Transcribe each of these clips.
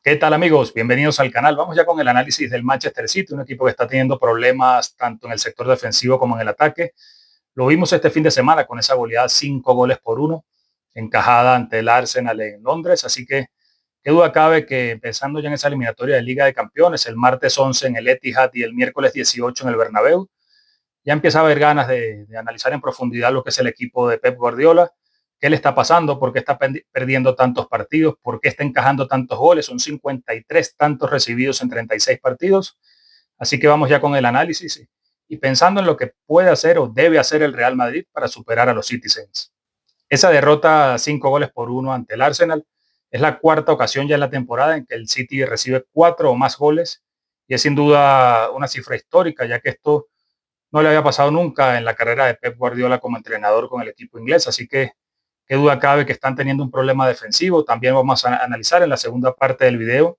¿Qué tal amigos? Bienvenidos al canal. Vamos ya con el análisis del Manchester City, un equipo que está teniendo problemas tanto en el sector defensivo como en el ataque. Lo vimos este fin de semana con esa goleada 5 goles por 1 encajada ante el Arsenal en Londres. Así que qué duda cabe que empezando ya en esa eliminatoria de Liga de Campeones, el martes 11 en el Etihad y el miércoles 18 en el Bernabéu, ya empieza a haber ganas de analizar en profundidad lo que es el equipo de Pep Guardiola. ¿Qué le está pasando? ¿Por qué está perdiendo tantos partidos? ¿Por qué está encajando tantos goles? Son 53 tantos recibidos en 36 partidos. Así que vamos ya con el análisis y pensando en lo que puede hacer o debe hacer el Real Madrid para superar a los Citizens. Esa derrota 5 goles por 1 ante el Arsenal es la cuarta ocasión ya en la temporada en que el City recibe 4 o más goles y es sin duda una cifra histórica, ya que esto no le había pasado nunca en la carrera de Pep Guardiola como entrenador con el equipo inglés. Así que qué duda cabe que están teniendo un problema defensivo. También vamos a analizar en la segunda parte del video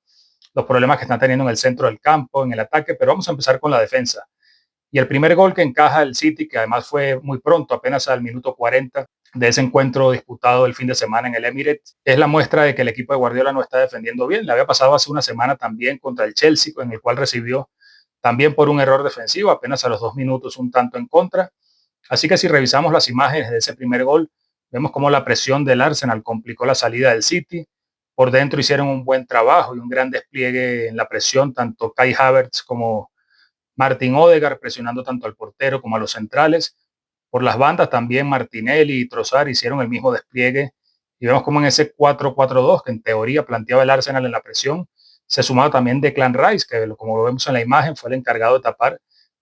los problemas que están teniendo en el centro del campo, en el ataque, pero vamos a empezar con la defensa. Y el primer gol que encaja el City, que además fue muy pronto, apenas al minuto 40 de ese encuentro disputado el fin de semana en el Emirates, es la muestra de que el equipo de Guardiola no está defendiendo bien. Le había pasado hace una semana también contra el Chelsea, en el cual recibió también por un error defensivo, apenas a los 2 minutos un tanto en contra. Así que si revisamos las imágenes de ese primer gol, vemos cómo la presión del Arsenal complicó la salida del City. Por dentro hicieron un buen trabajo y un gran despliegue en la presión, tanto Kai Havertz como Martin Odegaard presionando tanto al portero como a los centrales. Por las bandas también Martinelli y Trossard hicieron el mismo despliegue y vemos como en ese 4-4-2 que en teoría planteaba el Arsenal en la presión, se sumaba también Declan Rice, que como lo vemos en la imagen fue el encargado de tapar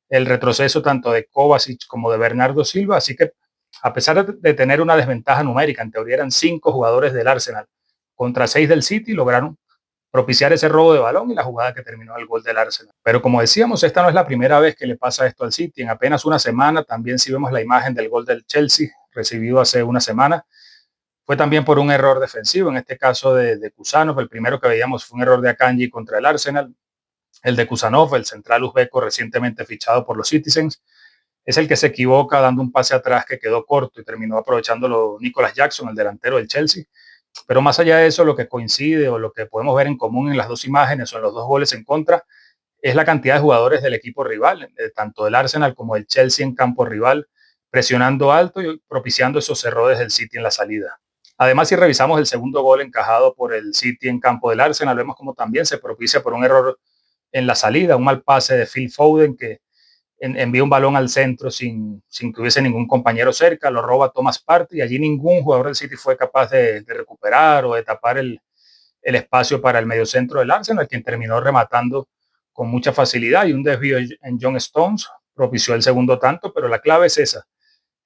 el retroceso tanto de Kovacic como de Bernardo Silva. Así que a pesar de tener una desventaja numérica, en teoría eran 5 jugadores del Arsenal contra 6 del City, lograron propiciar ese robo de balón y la jugada que terminó el gol del Arsenal. Pero como decíamos, esta no es la primera vez que le pasa esto al City. En apenas una semana, también si vemos la imagen del gol del Chelsea, recibido hace una semana, fue también por un error defensivo, en este caso de Kusanov. El primero que veíamos fue un error de Akanji contra el Arsenal. El de Kusanov, el central uzbeco recientemente fichado por los Citizens, es el que se equivoca dando un pase atrás que quedó corto y terminó aprovechándolo Nicolas Jackson, el delantero del Chelsea. Pero más allá de eso, lo que coincide o lo que podemos ver en común en las dos imágenes o en los dos goles en contra es la cantidad de jugadores del equipo rival, tanto del Arsenal como del Chelsea en campo rival, presionando alto y propiciando esos errores del City en la salida. Además, si revisamos el segundo gol encajado por el City en campo del Arsenal, vemos como también se propicia por un error en la salida, un mal pase de Phil Foden que envía un balón al centro sin que hubiese ningún compañero cerca, lo roba Thomas Partey y allí ningún jugador del City fue capaz de recuperar o de tapar el espacio para el mediocentro del Arsenal, quien terminó rematando con mucha facilidad y un desvío en John Stones propició el segundo tanto, pero la clave es esa,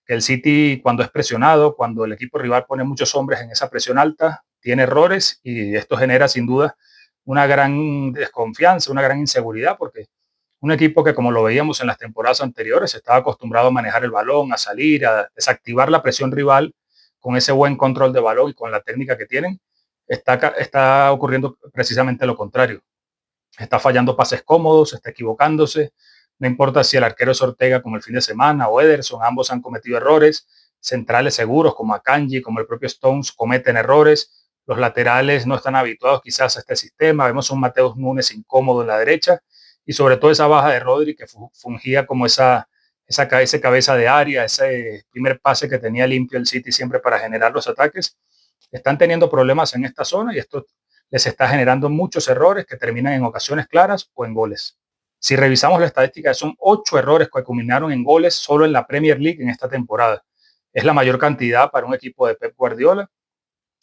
que el City cuando es presionado, cuando el equipo rival pone muchos hombres en esa presión alta, tiene errores y esto genera sin duda una gran desconfianza, una gran inseguridad, porque un equipo que, como lo veíamos en las temporadas anteriores, estaba acostumbrado a manejar el balón, a salir, a desactivar la presión rival con ese buen control de balón y con la técnica que tienen, está ocurriendo precisamente lo contrario. Está fallando pases cómodos, está equivocándose. No importa si el arquero es Ortega como el fin de semana o Ederson, ambos han cometido errores. Centrales seguros como Akanji, como el propio Stones, cometen errores. Los laterales no están habituados quizás a este sistema. Vemos un Mateus Núñez incómodo en la derecha y sobre todo esa baja de Rodri que fungía como ese cabeza de área, ese primer pase que tenía limpio el City siempre para generar los ataques. Están teniendo problemas en esta zona y esto les está generando muchos errores que terminan en ocasiones claras o en goles. Si revisamos la estadística, son 8 errores que culminaron en goles solo en la Premier League en esta temporada. Es la mayor cantidad para un equipo de Pep Guardiola.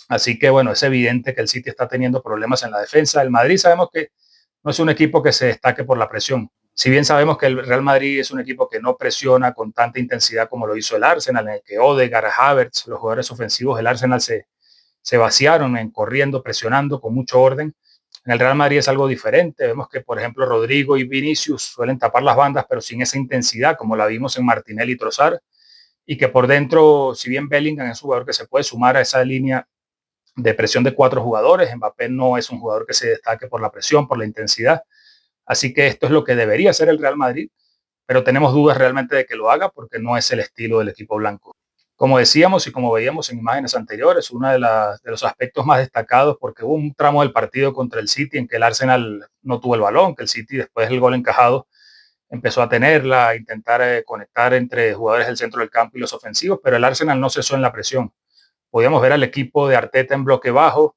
Así que bueno, es evidente que el City está teniendo problemas en la defensa. El Madrid sabemos que no es un equipo que se destaque por la presión. Si bien sabemos que el Real Madrid es un equipo que no presiona con tanta intensidad como lo hizo el Arsenal, en el que Odegaard, Havertz, los jugadores ofensivos del Arsenal se vaciaron en corriendo, presionando con mucho orden. En el Real Madrid es algo diferente. Vemos que, por ejemplo, Rodrigo y Vinicius suelen tapar las bandas, pero sin esa intensidad, como la vimos en Martinelli y Trossard. Y que por dentro, si bien Bellingham es un jugador que se puede sumar a esa línea de presión de 4 jugadores, Mbappé no es un jugador que se destaque por la presión, por la intensidad. Así que esto es lo que debería hacer el Real Madrid, pero tenemos dudas realmente de que lo haga porque no es el estilo del equipo blanco. Como decíamos y como veíamos en imágenes anteriores, uno de los aspectos más destacados, porque hubo un tramo del partido contra el City en que el Arsenal no tuvo el balón, que el City después del gol encajado empezó a tenerla, a intentar conectar entre jugadores del centro del campo y los ofensivos, pero el Arsenal no cesó en la presión. Podíamos ver al equipo de Arteta en bloque bajo,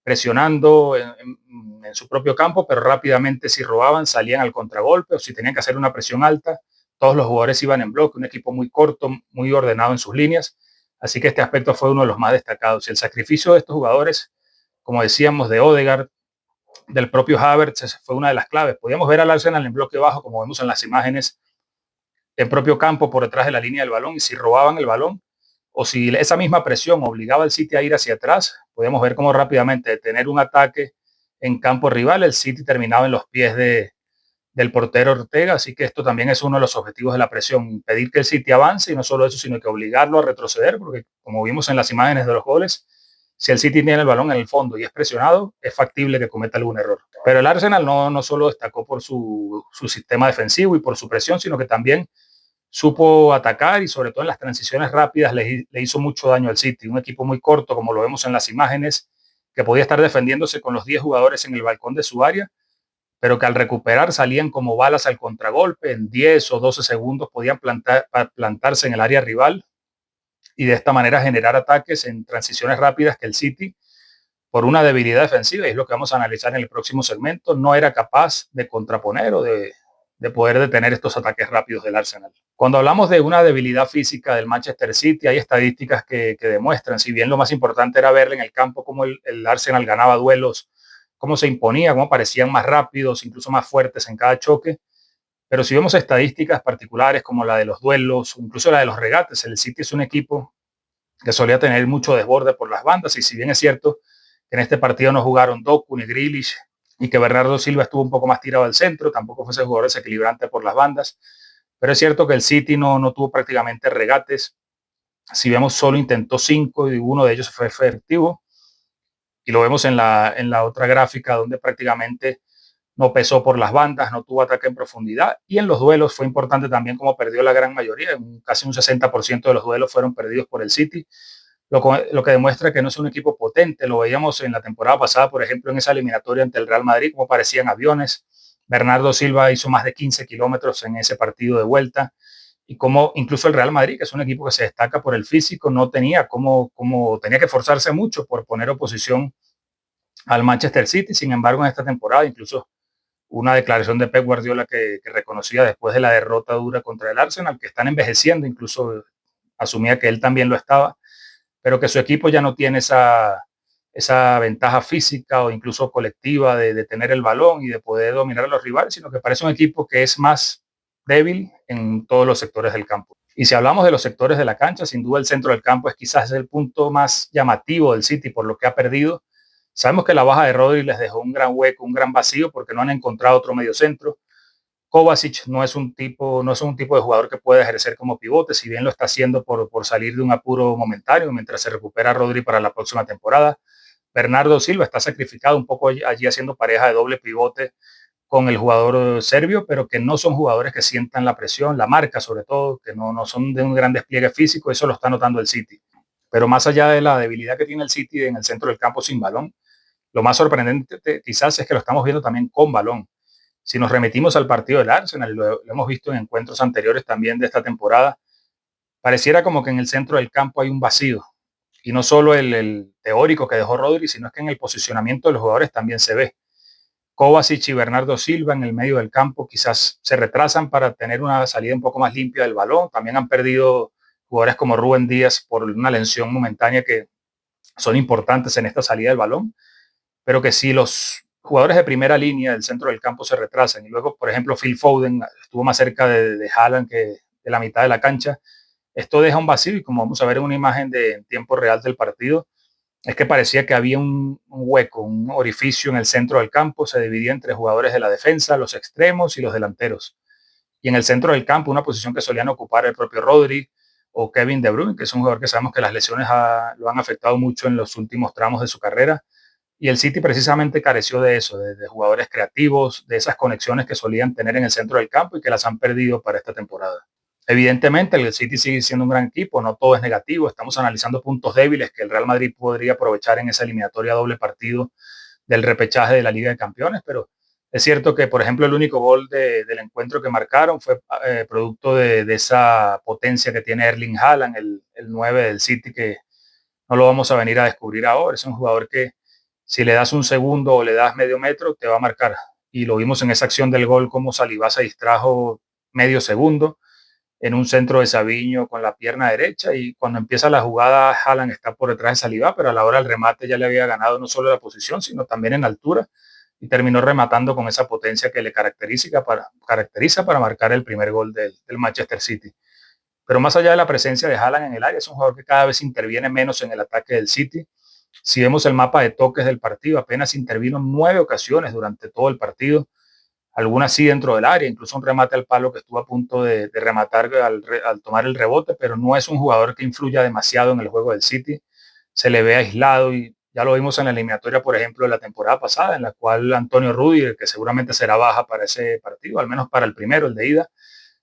presionando en su propio campo, pero rápidamente si robaban salían al contragolpe o si tenían que hacer una presión alta, todos los jugadores iban en bloque, un equipo muy corto, muy ordenado en sus líneas. Así que este aspecto fue uno de los más destacados. Y el sacrificio de estos jugadores, como decíamos, de Odegaard, del propio Havertz, fue una de las claves. Podíamos ver al Arsenal en bloque bajo, como vemos en las imágenes, en propio campo por detrás de la línea del balón, y si robaban el balón o si esa misma presión obligaba al City a ir hacia atrás, podemos ver cómo rápidamente de tener un ataque en campo rival, el City terminaba en los pies del portero Ortega, así que esto también es uno de los objetivos de la presión, impedir que el City avance y no solo eso, sino que obligarlo a retroceder, porque como vimos en las imágenes de los goles, si el City tiene el balón en el fondo y es presionado, es factible que cometa algún error. Pero el Arsenal no solo destacó por su sistema defensivo y por su presión, sino que también supo atacar y sobre todo en las transiciones rápidas le hizo mucho daño al City. Un equipo muy corto, como lo vemos en las imágenes, que podía estar defendiéndose con los 10 jugadores en el balcón de su área, pero que al recuperar salían como balas al contragolpe, en 10 o 12 segundos podían plantarse en el área rival y de esta manera generar ataques en transiciones rápidas que el City, por una debilidad defensiva, y es lo que vamos a analizar en el próximo segmento, no era capaz de contraponer o de poder detener estos ataques rápidos del Arsenal. Cuando hablamos de una debilidad física del Manchester City, hay estadísticas que demuestran, si bien lo más importante era ver en el campo cómo el Arsenal ganaba duelos, cómo se imponía, cómo parecían más rápidos, incluso más fuertes en cada choque, pero si vemos estadísticas particulares como la de los duelos, incluso la de los regates, el City es un equipo que solía tener mucho desborde por las bandas, y si bien es cierto que en este partido no jugaron Doku ni Grealish y que Bernardo Silva estuvo un poco más tirado al centro, tampoco fue ese jugador desequilibrante por las bandas, pero es cierto que el City no tuvo prácticamente regates. Si vemos, solo intentó 5 y uno de ellos fue efectivo, y lo vemos en la otra gráfica donde prácticamente no pesó por las bandas, no tuvo ataque en profundidad, y en los duelos fue importante también como perdió la gran mayoría, casi un 60% de los duelos fueron perdidos por el City, lo que demuestra que no es un equipo potente. Lo veíamos en la temporada pasada, por ejemplo, en esa eliminatoria ante el Real Madrid, como parecían aviones. Bernardo Silva hizo más de 15 kilómetros en ese partido de vuelta, y como incluso el Real Madrid, que es un equipo que se destaca por el físico, no tenía como tenía que forzarse mucho por poner oposición al Manchester City. Sin embargo, en esta temporada, incluso una declaración de Pep Guardiola que reconocía después de la derrota dura contra el Arsenal, que están envejeciendo, incluso asumía que él también lo estaba, pero que su equipo ya no tiene esa ventaja física o incluso colectiva de tener el balón y de poder dominar a los rivales, sino que parece un equipo que es más débil en todos los sectores del campo. Y si hablamos de los sectores de la cancha, sin duda el centro del campo es quizás el punto más llamativo del City por lo que ha perdido. Sabemos que la baja de Rodri les dejó un gran hueco, un gran vacío, porque no han encontrado otro mediocentro. Kovacic no es un tipo de jugador que pueda ejercer como pivote, si bien lo está haciendo por salir de un apuro momentáneo mientras se recupera Rodri para la próxima temporada. Bernardo Silva está sacrificado un poco allí haciendo pareja de doble pivote con el jugador serbio, pero que no son jugadores que sientan la presión, la marca sobre todo, que no son de un gran despliegue físico, eso lo está notando el City. Pero más allá de la debilidad que tiene el City en el centro del campo sin balón, lo más sorprendente quizás es que lo estamos viendo también con balón. Si nos remitimos al partido del Arsenal, lo hemos visto en encuentros anteriores también de esta temporada, pareciera como que en el centro del campo hay un vacío. Y no solo el teórico que dejó Rodri, sino es que en el posicionamiento de los jugadores también se ve. Kovacic y Bernardo Silva en el medio del campo quizás se retrasan para tener una salida un poco más limpia del balón. También han perdido jugadores como Rubén Díaz por una lesión momentánea que son importantes en esta salida del balón, pero que si los jugadores de primera línea del centro del campo se retrasan y luego, por ejemplo, Phil Foden estuvo más cerca de Haaland que de la mitad de la cancha, esto deja un vacío, y como vamos a ver en una imagen en tiempo real del partido, es que parecía que había un hueco, un orificio en el centro del campo, se dividía entre jugadores de la defensa, los extremos y los delanteros. Y en el centro del campo, una posición que solían ocupar el propio Rodri o Kevin De Bruyne, que es un jugador que sabemos que las lesiones lo han afectado mucho en los últimos tramos de su carrera. Y el City precisamente careció de eso, de jugadores creativos, de esas conexiones que solían tener en el centro del campo y que las han perdido para esta temporada. Evidentemente, el City sigue siendo un gran equipo, no todo es negativo. Estamos analizando puntos débiles que el Real Madrid podría aprovechar en esa eliminatoria doble partido del repechaje de la Liga de Campeones, pero es cierto que, por ejemplo, el único gol del encuentro que marcaron fue producto de esa potencia que tiene Erling Haaland, el 9 del City, que no lo vamos a venir a descubrir ahora. Es un jugador que si le das un segundo o le das medio metro, te va a marcar. Y lo vimos en esa acción del gol, como Saliba se distrajo medio segundo en un centro de Sabiño con la pierna derecha, y cuando empieza la jugada Haaland está por detrás de Saliba, pero a la hora del remate ya le había ganado no solo la posición, sino también en altura, y terminó rematando con esa potencia que le caracteriza para marcar el primer gol del Manchester City. Pero más allá de la presencia de Haaland en el área, es un jugador que cada vez interviene menos en el ataque del City. Si vemos el mapa de toques del partido, apenas intervino en 9 ocasiones durante todo el partido, algunas sí dentro del área, incluso un remate al palo que estuvo a punto de rematar al tomar el rebote, pero no es un jugador que influya demasiado en el juego del City. Se le ve aislado, y ya lo vimos en la eliminatoria, por ejemplo, de la temporada pasada, en la cual Antonio Rudiger, que seguramente será baja para ese partido, al menos para el primero, el de ida,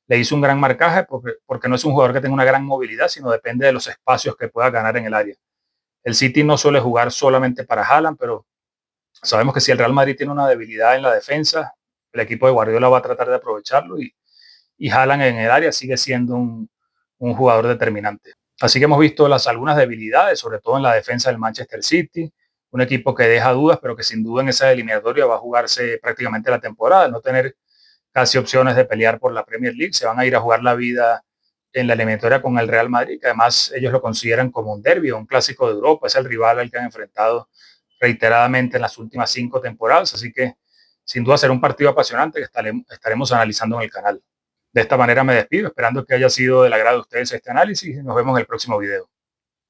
le hizo un gran marcaje porque no es un jugador que tenga una gran movilidad, sino depende de los espacios que pueda ganar en el área. El City no suele jugar solamente para Haaland, pero sabemos que si el Real Madrid tiene una debilidad en la defensa, el equipo de Guardiola va a tratar de aprovecharlo, y Haaland en el área sigue siendo un jugador determinante. Así que hemos visto algunas debilidades, sobre todo en la defensa del Manchester City, un equipo que deja dudas, pero que sin duda en esa eliminatoria va a jugarse prácticamente la temporada, no tener casi opciones de pelear por la Premier League, se van a ir a jugar la vida en la eliminatoria con el Real Madrid, que además ellos lo consideran como un derbi, un clásico de Europa, es el rival al que han enfrentado reiteradamente en las últimas 5 temporadas, así que sin duda será un partido apasionante que estaremos analizando en el canal. De esta manera me despido, esperando que haya sido del agrado de ustedes este análisis, y nos vemos en el próximo video.